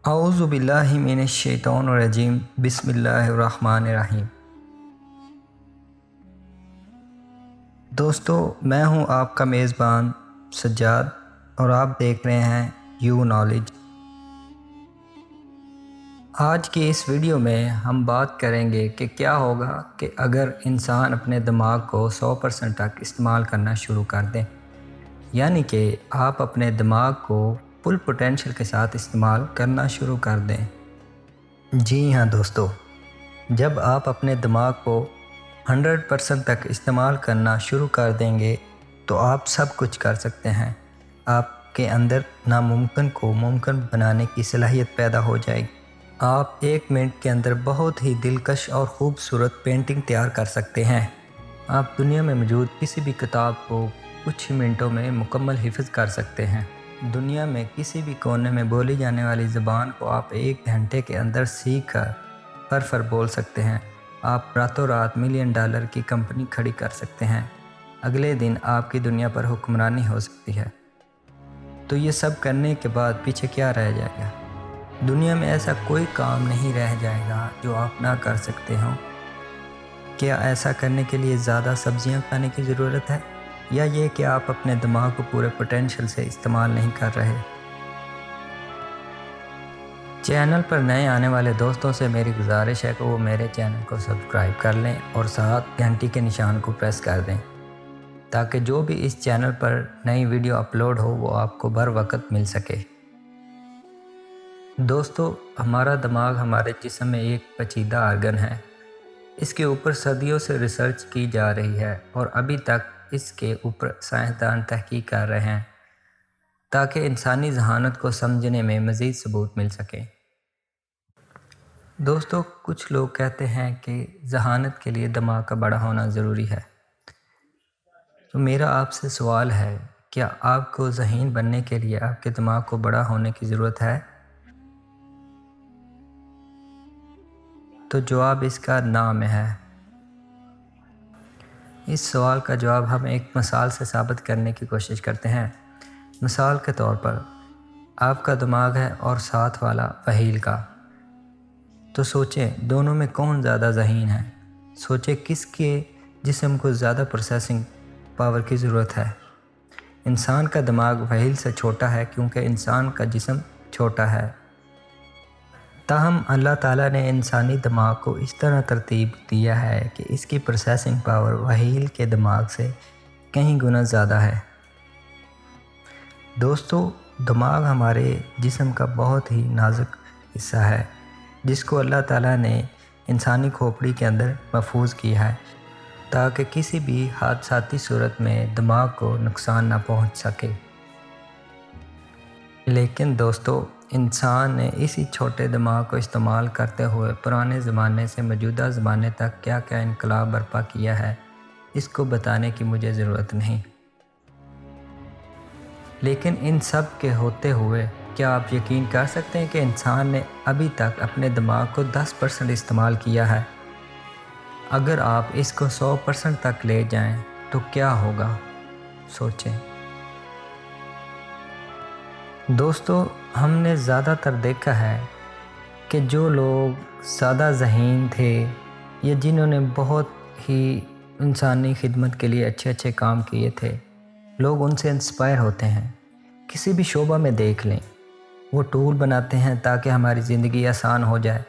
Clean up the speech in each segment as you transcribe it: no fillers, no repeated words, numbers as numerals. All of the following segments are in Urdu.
اعوذ باللہ من الشیطان الرجیم بسم اللہ الرحمن الرحیم۔ دوستو، میں ہوں آپ کا میزبان سجاد اور آپ دیکھ رہے ہیں یو نالج۔ آج کی اس ویڈیو میں ہم بات کریں گے کہ کیا ہوگا کہ اگر انسان اپنے دماغ کو 100% تک استعمال کرنا شروع کر دیں، یعنی کہ آپ اپنے دماغ کو فل پوٹینشل کے ساتھ استعمال کرنا شروع کر دیں۔ جی ہاں دوستو، جب آپ اپنے دماغ کو 100% تک استعمال کرنا شروع کر دیں گے تو آپ سب کچھ کر سکتے ہیں۔ آپ کے اندر ناممکن کو ممکن بنانے کی صلاحیت پیدا ہو جائے گی۔ آپ 1 منٹ کے اندر بہت ہی دلکش اور خوبصورت پینٹنگ تیار کر سکتے ہیں۔ آپ دنیا میں موجود کسی بھی کتاب کو کچھ ہی منٹوں میں مکمل حفظ کر سکتے ہیں۔ دنیا میں کسی بھی کونے میں بولی جانے والی زبان کو آپ 1 گھنٹے کے اندر سیکھ کر فر بول سکتے ہیں۔ آپ راتوں رات $1 ملین کی کمپنی کھڑی کر سکتے ہیں۔ اگلے دن آپ کی دنیا پر حکمرانی ہو سکتی ہے۔ تو یہ سب کرنے کے بعد پیچھے کیا رہ جائے گا؟ دنیا میں ایسا کوئی کام نہیں رہ جائے گا جو آپ نہ کر سکتے ہوں۔ کیا ایسا کرنے کے لیے زیادہ سبزیاں کھانے کی ضرورت ہے، یا یہ کہ آپ اپنے دماغ کو پورے پوٹینشل سے استعمال نہیں کر رہے؟ چینل پر نئے آنے والے دوستوں سے میری گزارش ہے کہ وہ میرے چینل کو سبسکرائب کر لیں اور ساتھ گھنٹی کے نشان کو پریس کر دیں، تاکہ جو بھی اس چینل پر نئی ویڈیو اپلوڈ ہو وہ آپ کو بر وقت مل سکے۔ دوستو، ہمارا دماغ ہمارے جسم میں ایک پیچیدہ آرگن ہے۔ اس کے اوپر صدیوں سے ریسرچ کی جا رہی ہے اور ابھی تک اس کے اوپر سائنسدان تحقیق کر رہے ہیں تاکہ انسانی ذہانت کو سمجھنے میں مزید ثبوت مل سکے۔ دوستو، کچھ لوگ کہتے ہیں کہ ذہانت کے لیے دماغ کا بڑا ہونا ضروری ہے۔ تو میرا آپ سے سوال ہے، کیا آپ کو ذہین بننے کے لیے آپ کے دماغ کو بڑا ہونے کی ضرورت ہے؟ تو جواب اس کا نام ہے۔ اس سوال کا جواب ہم ایک مثال سے ثابت کرنے کی کوشش کرتے ہیں۔ مثال کے طور پر آپ کا دماغ ہے اور ساتھ والا فہیل کا، تو سوچیں دونوں میں کون زیادہ ذہین ہے۔ سوچیں کس کے جسم کو زیادہ پروسیسنگ پاور کی ضرورت ہے۔ انسان کا دماغ فہیل سے چھوٹا ہے کیونکہ انسان کا جسم چھوٹا ہے۔ تاہم اللہ تعالیٰ نے انسانی دماغ کو اس طرح ترتیب دیا ہے کہ اس کی پروسیسنگ پاور فہیل کے دماغ سے کئی گنا زیادہ ہے۔ دوستو، دماغ ہمارے جسم کا بہت ہی نازک حصہ ہے جس کو اللہ تعالیٰ نے انسانی کھوپڑی کے اندر محفوظ کیا ہے تاکہ کسی بھی حادثاتی صورت میں دماغ کو نقصان نہ پہنچ سکے۔ لیکن دوستو، انسان نے اسی چھوٹے دماغ کو استعمال کرتے ہوئے پرانے زمانے سے موجودہ زمانے تک کیا کیا انقلاب برپا کیا ہے، اس کو بتانے کی مجھے ضرورت نہیں۔ لیکن ان سب کے ہوتے ہوئے کیا آپ یقین کر سکتے ہیں کہ انسان نے ابھی تک اپنے دماغ کو 10% استعمال کیا ہے؟ اگر آپ اس کو 100% تک لے جائیں تو کیا ہوگا؟ سوچیں۔ دوستو، ہم نے زیادہ تر دیکھا ہے کہ جو لوگ زیادہ ذہین تھے یا جنہوں نے بہت ہی انسانی خدمت کے لیے اچھے اچھے کام کیے تھے، لوگ ان سے انسپائر ہوتے ہیں۔ کسی بھی شعبہ میں دیکھ لیں، وہ ٹول بناتے ہیں تاکہ ہماری زندگی آسان ہو جائے۔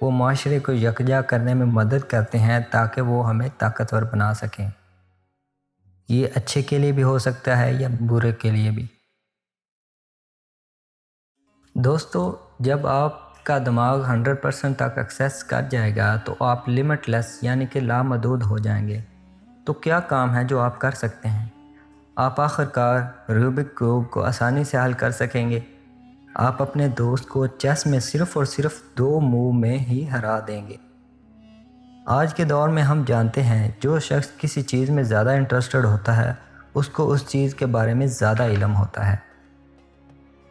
وہ معاشرے کو یکجا کرنے میں مدد کرتے ہیں تاکہ وہ ہمیں طاقتور بنا سکیں۔ یہ اچھے کے لیے بھی ہو سکتا ہے یا برے کے لیے بھی۔ دوستو، جب آپ کا دماغ 100% تک ایکسیس کر جائے گا تو آپ لمٹ لیس یعنی کہ لامحدود ہو جائیں گے۔ تو کیا کام ہے جو آپ کر سکتے ہیں؟ آپ آخرکار روبک کیوب کو آسانی سے حل کر سکیں گے۔ آپ اپنے دوست کو چیس میں صرف اور صرف 2 موو میں ہی ہرا دیں گے۔ آج کے دور میں ہم جانتے ہیں جو شخص کسی چیز میں زیادہ انٹرسٹڈ ہوتا ہے اس کو اس چیز کے بارے میں زیادہ علم ہوتا ہے۔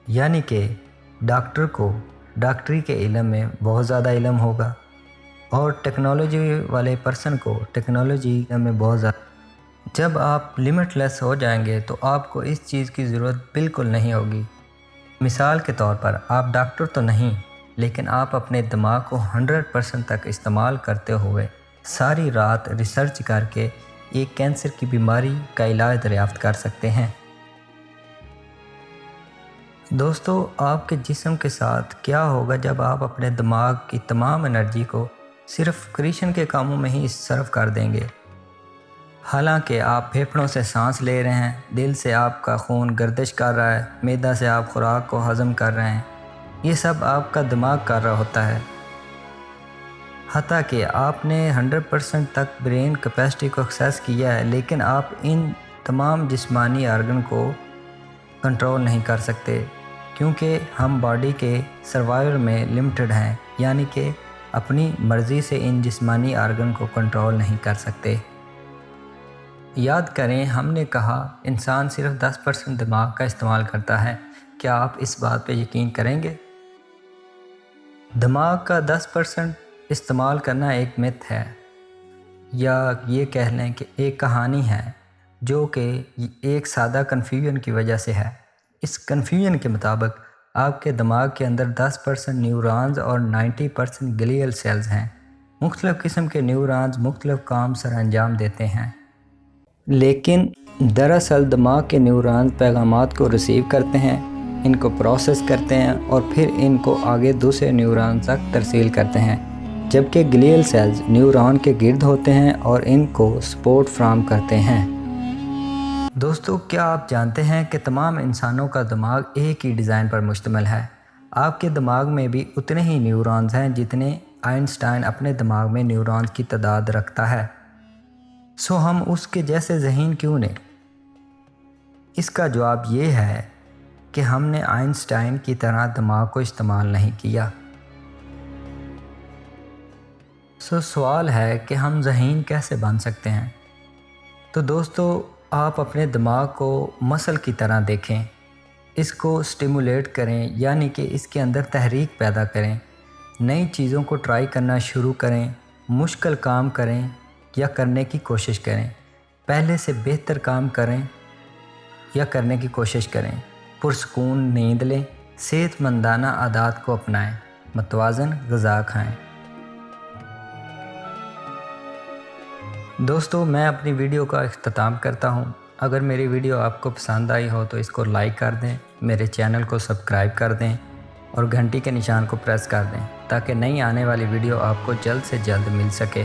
یعنی کہ ڈاکٹر کو ڈاکٹری کے علم میں بہت زیادہ علم ہوگا اور ٹیکنالوجی والے پرسن کو ٹیکنالوجی میں بہت زیادہ۔ جب آپ لمٹ لیس ہو جائیں گے تو آپ کو اس چیز کی ضرورت بالکل نہیں ہوگی۔ مثال کے طور پر آپ ڈاکٹر تو نہیں، لیکن آپ اپنے دماغ کو 100% تک استعمال کرتے ہوئے ساری رات ریسرچ کر کے ایک کینسر کی بیماری کا علاج دریافت کر سکتے ہیں۔ دوستو، آپ کے جسم کے ساتھ کیا ہوگا جب آپ اپنے دماغ کی تمام انرجی کو صرف کریشن کے کاموں میں ہی صرف کر دیں گے؟ حالانکہ آپ پھیپھڑوں سے سانس لے رہے ہیں، دل سے آپ کا خون گردش کر رہا ہے، معدہ سے آپ خوراک کو ہضم کر رہے ہیں، یہ سب آپ کا دماغ کر رہا ہوتا ہے۔ حتیٰ کہ آپ نے 100% تک برین کیپیسٹی کو ایکسیس کیا ہے، لیکن آپ ان تمام جسمانی آرگن کو کنٹرول نہیں کر سکتے، کیونکہ ہم باڈی کے سروائیول میں لمیٹڈ ہیں، یعنی کہ اپنی مرضی سے ان جسمانی آرگن کو کنٹرول نہیں کر سکتے۔ یاد کریں، ہم نے کہا انسان صرف 10% دماغ کا استعمال کرتا ہے۔ کیا آپ اس بات پہ یقین کریں گے؟ دماغ کا 10% استعمال کرنا ایک مت ہے، یا یہ کہہ لیں کہ ایک کہانی ہے جو کہ ایک سادہ کنفیوژن کی وجہ سے ہے۔ اس کنفیوژن کے مطابق آپ کے دماغ کے اندر 10% نیورونز اور 90% گلیل سیلز ہیں۔ مختلف قسم کے نیورونز مختلف کام سر انجام دیتے ہیں، لیکن دراصل دماغ کے نیورونز پیغامات کو ریسیو کرتے ہیں، ان کو پروسیس کرتے ہیں اور پھر ان کو آگے دوسرے نیورون تک ترسیل کرتے ہیں، جبکہ گلیل سیلز نیورون کے گرد ہوتے ہیں اور ان کو سپورٹ فراہم کرتے ہیں۔ دوستو، کیا آپ جانتے ہیں کہ تمام انسانوں کا دماغ ایک ہی ڈیزائن پر مشتمل ہے؟ آپ کے دماغ میں بھی اتنے ہی نیورونز ہیں جتنے آئنسٹائن اپنے دماغ میں نیورونز کی تعداد رکھتا ہے۔ ہم اس کے جیسے ذہین کیوں نہیں؟ اس کا جواب یہ ہے کہ ہم نے آئنسٹائن کی طرح دماغ کو استعمال نہیں کیا۔ سوال ہے کہ ہم ذہین کیسے بن سکتے ہیں؟ تو دوستو، آپ اپنے دماغ کو مسل کی طرح دیکھیں، اس کو سٹیمولیٹ کریں، یعنی کہ اس کے اندر تحریک پیدا کریں، نئی چیزوں کو ٹرائی کرنا شروع کریں، مشکل کام کریں یا کرنے کی کوشش کریں، پہلے سے بہتر کام کریں یا کرنے کی کوشش کریں، پرسکون نیند لیں، صحت مندانہ عادات کو اپنائیں، متوازن غذا کھائیں۔ دوستو، میں اپنی ویڈیو کا اختتام کرتا ہوں۔ اگر میری ویڈیو آپ کو پسند آئی ہو تو اس کو لائک کر دیں، میرے چینل کو سبسکرائب کر دیں اور گھنٹی کے نشان کو پریس کر دیں تاکہ نئی آنے والی ویڈیو آپ کو جلد سے جلد مل سکے۔